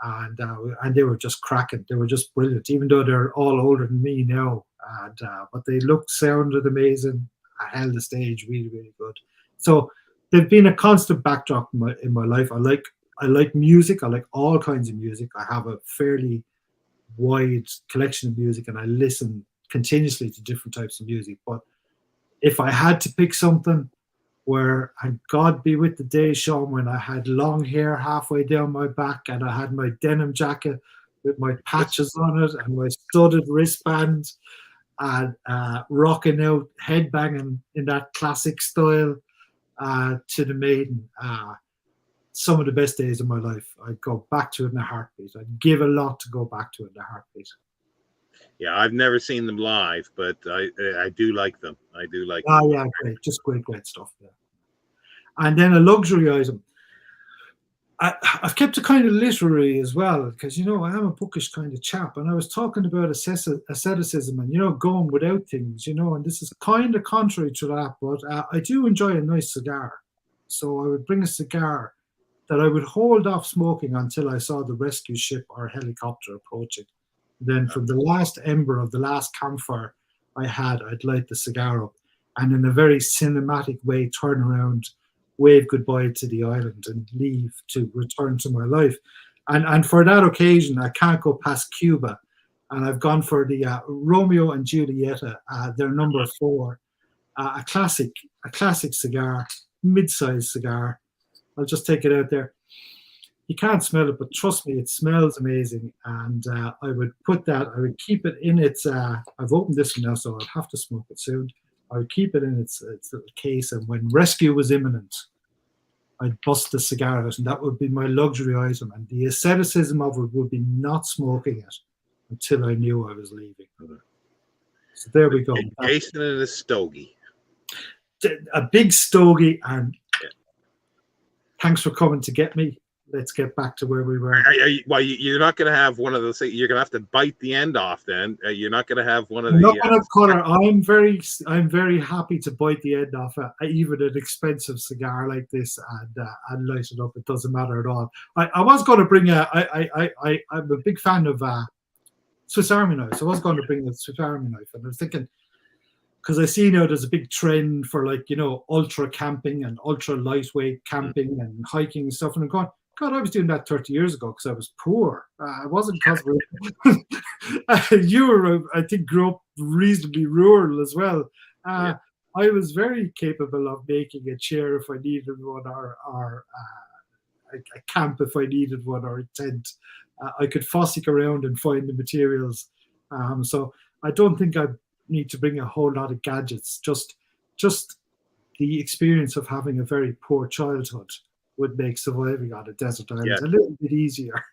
And they were just cracking. They were just brilliant, even though they're all older than me now. But they sounded amazing. I held the stage really, really good. So they've been a constant backdrop in my life. I like music. I like all kinds of music. I have a fairly wide collection of music, and I listen continuously to different types of music. But if I had to pick something where, and God be with the day, Sean, when I had long hair halfway down my back and I had my denim jacket with my patches on it and my studded wristband and rocking out, headbanging in that classic style to the Maiden, some of the best days of my life. I'd go back to it in a heartbeat. I'd give a lot to go back to it in a heartbeat. Yeah, I've never seen them live, but I do like them. I do like them. Oh, yeah, great. Just great stuff. Yeah. And then a luxury item. I've kept it kind of literary as well, because, I am a bookish kind of chap. And I was talking about asceticism and, going without things, and this is kind of contrary to that, but I do enjoy a nice cigar. So I would bring a cigar that I would hold off smoking until I saw the rescue ship or helicopter approaching. Then from the last ember of the last campfire I'd light the cigar up and in a very cinematic way turn around, wave goodbye to the island and leave to return to my life. And for that occasion, I can't go past Cuba. And I've gone for the Romeo and Julieta, their number 4, a classic cigar, mid-sized cigar. I'll just take it out there. You can't smell it, but trust me, it smells amazing. And I would keep it in its, I've opened this one now, so I'll have to smoke it soon. I would keep it in its little case, and when rescue was imminent, I'd bust the cigar out, and that would be my luxury item. And the asceticism of it would be not smoking it until I knew I was leaving. So there we go. Jason and a stogie. A big stogie, and thanks for coming to get me. let's get back to where we were. Well, you're not going to have one of those things. You're going to have to bite the end off. Then you're not going to have one of I'm the. not going to color. I'm very happy to bite the end off even an expensive cigar like this and light it up. It doesn't matter at all. I was going to bring I'm a big fan of Swiss Army knives. I was going to bring a Swiss Army knife, and I was thinking, because I see now there's a big trend for, like, you know, ultra camping and ultra lightweight camping and hiking and stuff, and I'm going, God, I was doing that 30 years ago because I was poor. I wasn't because you were, I think, grew up reasonably rural as well. I was very capable of making a chair if I needed one, or a camp if I needed one, or a tent. I could fossick around and find the materials. So I don't think I need to bring a whole lot of gadgets. Just the experience of having a very poor childhood would make surviving on a desert island a little bit easier.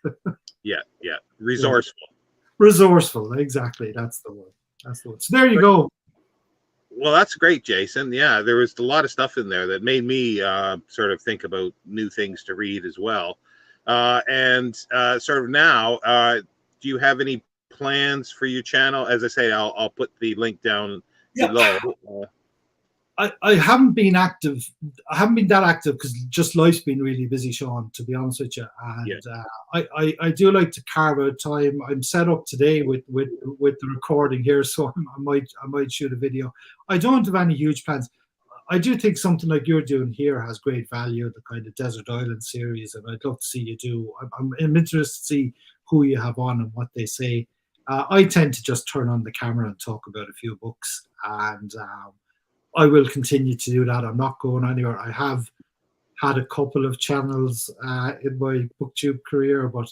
Resourceful, exactly. That's the word. So there you go. Well, that's great, Jason. Yeah, there was a lot of stuff in there that made me sort of think about new things to read as well. And sort of now, do you have any plans for your channel? As I say, I'll put the link down below. I haven't been active. I haven't been that active because just life's been really busy, Sean, to be honest with you. And I do like to carve out time. I'm set up today with the recording here, so I might shoot a video. I don't have any huge plans. I do think something like you're doing here has great value, the kind of Desert Island series, and I'd love to see you do. I'm interested to see who you have on and what they say. I tend to just turn on the camera and talk about a few books, and I will continue to do that. I'm not going anywhere. I have had a couple of channels in my booktube career, but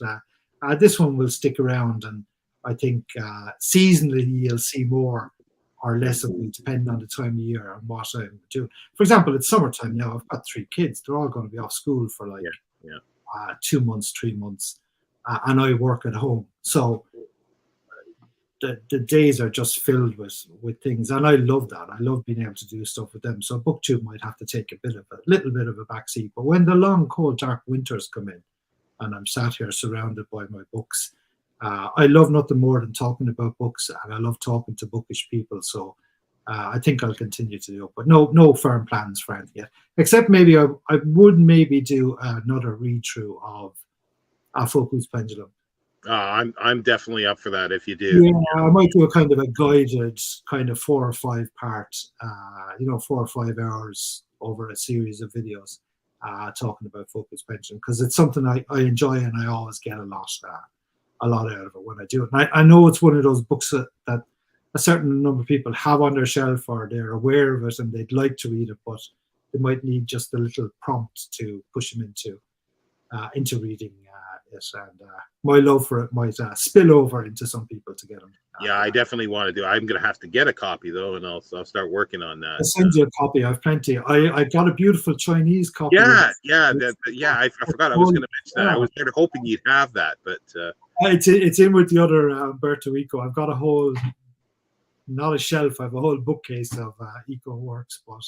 this one will stick around, and I think seasonally you'll see more or less of me, depending on the time of year and what I'm doing. For example, it's summertime now. I've got 3 kids. They're all going to be off school for like 2 months, 3 months, and I work at home. So the days are just filled with things, and I love that. I love being able to do stuff with them. So booktube might have to take a little bit of a backseat. But when the long, cold, dark winters come in, and I'm sat here surrounded by my books, I love nothing more than talking about books, and I love talking to bookish people. So I think I'll continue to do it, but no firm plans for anything yet. Except maybe I would maybe do another read through of Foucault's Pendulum. I'm definitely up for that if you do. Yeah, I might do a kind of a guided kind of 4 or 5 part, 4 or 5 hours over a series of videos talking about Foucault's Pendulum, because it's something I enjoy, and I always get a lot out of it when I do it. And I know it's one of those books that a certain number of people have on their shelf, or they're aware of it and they'd like to read it, but they might need just a little prompt to push them into reading it. And my love for it might spill over into some people to get them. I definitely want to do. I'm going to have to get a copy though, and I'll start working on that. I'll send you a copy. I have plenty. I got a beautiful Chinese copy. I forgot. I was going to mention that. I was sort of hoping you'd have that, but it's in with the other Umberto Eco. I've got a whole, not a shelf. I have a whole bookcase of Eco works, but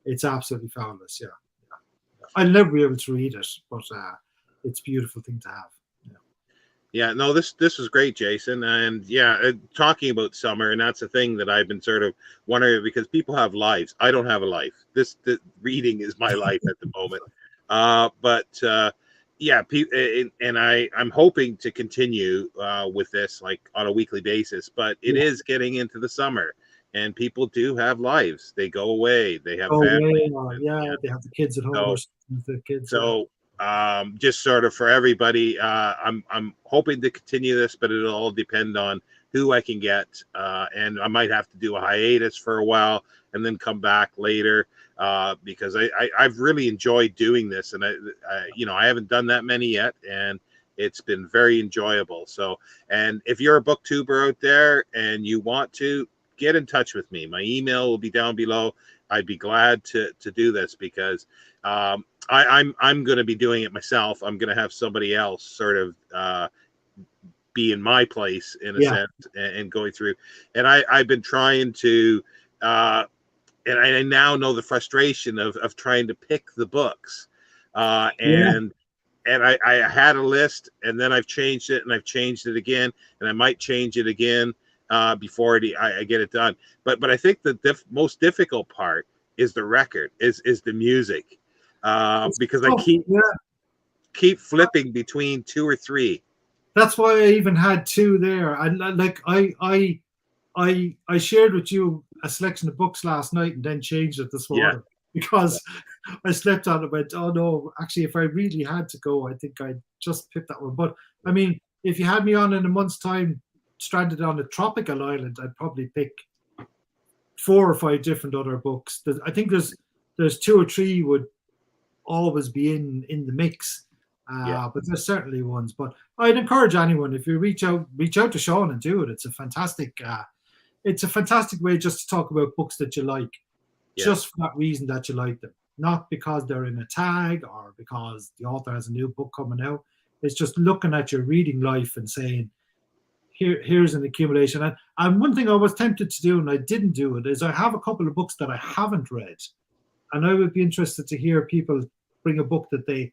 it's absolutely fabulous. I'll never be able to read it, but it's a beautiful thing to have. No, this was great, Jason. And talking about summer, and that's a thing that I've been sort of wondering, because people have lives. I don't have a life. This reading is my life at the moment. And I'm hoping to continue with this like on a weekly basis. But it is getting into the summer, and people do have lives. They go away. They have family. They have the kids at home. Just sort of for everybody, I'm hoping to continue this, but it'll all depend on who I can get, and I might have to do a hiatus for a while and then come back later, because I've really enjoyed doing this, and I haven't done that many yet, and it's been very enjoyable. So, and if you're a booktuber out there and you want to get in touch with me, my email will be down below. I'd be glad to do this, because I'm going to be doing it myself. I'm going to have somebody else sort of be in my place in a sense, and going through. And I've been trying to, and I now know the frustration of trying to pick the books, and and I had a list, and then I've changed it, and I've changed it again, and I might change it again before I get it done. But I think the most difficult part is the record, is the music, because I keep flipping between 2 or 3. That's why I even had 2 there. And like I shared with you a selection of books last night and then changed it this morning because I slept on it and went, oh no, actually, if I really had to go, I think I'd just pick that one. But I mean, if you had me on in a month's time, stranded on a tropical island, I'd probably pick 4 or 5 different other books. I think there's 2 or 3 would always be in the mix. But there's certainly ones. But I'd encourage anyone, if you reach out to Sean and do it. It's a fantastic way just to talk about books that you like, just for that reason that you like them, not because they're in a tag or because the author has a new book coming out. It's just looking at your reading life and saying, here's an accumulation. And one thing I was tempted to do and I didn't do it is I have a couple of books that I haven't read, and I would be interested to hear people bring a book that they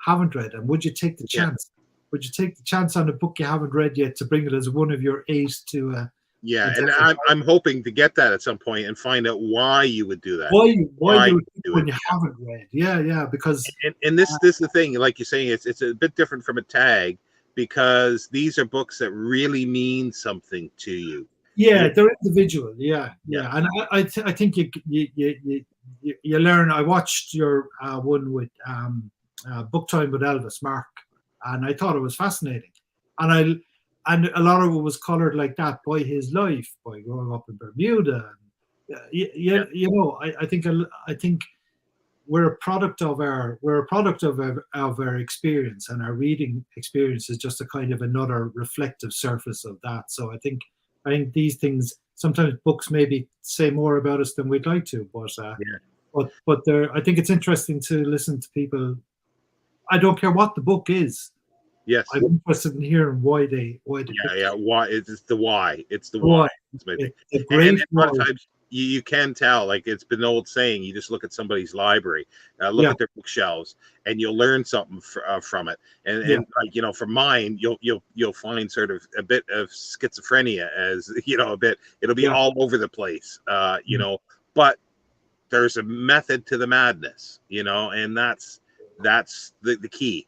haven't read, and would you take the chance? Would you take the chance on a book you haven't read yet to bring it as one of your 8 to and I'm hoping to get that at some point and find out why you would do that. Why you would do when you haven't read? Because and this is the thing, like you're saying, it's a bit different from a tag, because these are books that really mean something to you. Yeah, they're individual. And I think you learn. I watched your one with Book Time with Elvis, Mark, and I thought it was fascinating. And a lot of it was colored like that by his life, by growing up in Bermuda. I think we're a product of our experience, and our reading experience is just a kind of another reflective surface of that. So I think these things, sometimes books maybe say more about us than we'd like to, but I think it's interesting to listen to people. I don't care what the book is. Yes, I'm interested in hearing why they. Why it's the why. It's the why. It's my thing. A great and a lot of times you can tell, like it's been an old saying, you just look at somebody's library, look at their bookshelves, and you'll learn something from it. And like, for mine, you'll find sort of a bit of schizophrenia, as a bit. It'll be all over the place, but there's a method to the madness, and that's the key.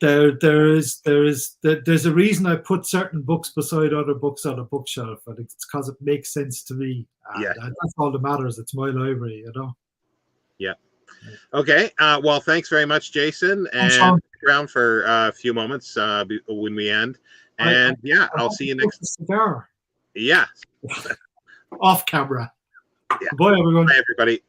There's a reason I put certain books beside other books on a bookshelf, and it's because it makes sense to me. That's all that matters. It's my library, Yeah. Okay. Well, thanks very much, Jason, and stick around for a few moments when we end. And I'll see you next. Cigar. Yeah. Off camera. Yeah. Bye, everyone. Bye, everybody.